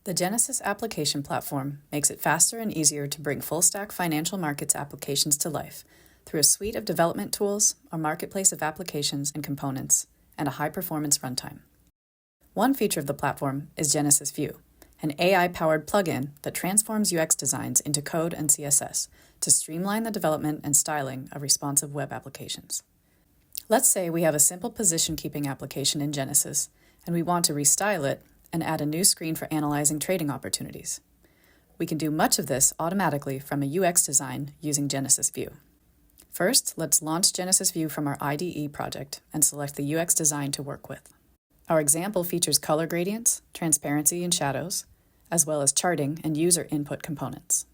The Genesis application platform makes it faster and easier to bring full-stack financial markets applications to life through a suite of development tools, a marketplace of applications and components, and a high-performance runtime. One feature of the platform is Genesis View, an AI-powered plugin that transforms UX designs into code and CSS to streamline the development and styling of responsive web applications. Let's say we have a simple position-keeping application in Genesis, and we want to restyle it and add a new screen for analyzing trading opportunities. We can do much of this automatically from a UX design using Genesis View. First, let's launch Genesis View from our IDE project and select the UX design to work with. Our example features color gradients, transparency and shadows, as well as charting and user input components.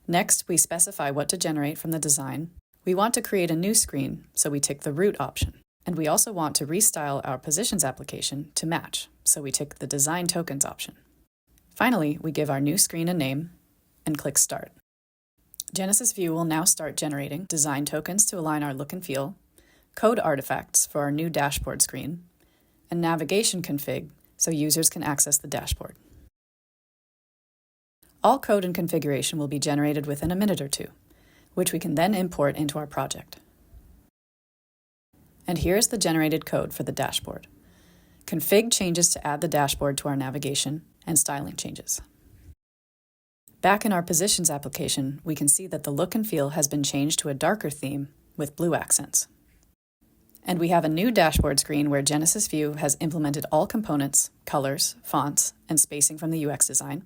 Next, we specify what to generate from the design. We want to create a new screen, so we tick the root option. And we also want to restyle our positions application to match, so we tick the Design Tokens option. Finally, we give our new screen a name and click Start. Genesis View will now start generating design tokens to align our look and feel, code artifacts for our new dashboard screen, and navigation config so users can access the dashboard. All code and configuration will be generated within a minute or two, which we can then import into our project. And here's the generated code for the dashboard. Config changes to add the dashboard to our navigation, and styling changes. Back in our positions application, we can see that the look and feel has been changed to a darker theme with blue accents. And we have a new dashboard screen where Genesis View has implemented all components, colors, fonts, and spacing from the UX design,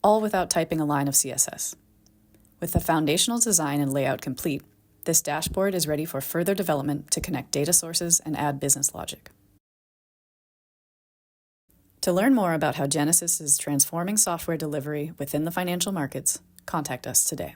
all without typing a line of CSS. With the foundational design and layout complete, this dashboard is ready for further development to connect data sources and add business logic. To learn more about how Genesis is transforming software delivery within the financial markets, contact us today.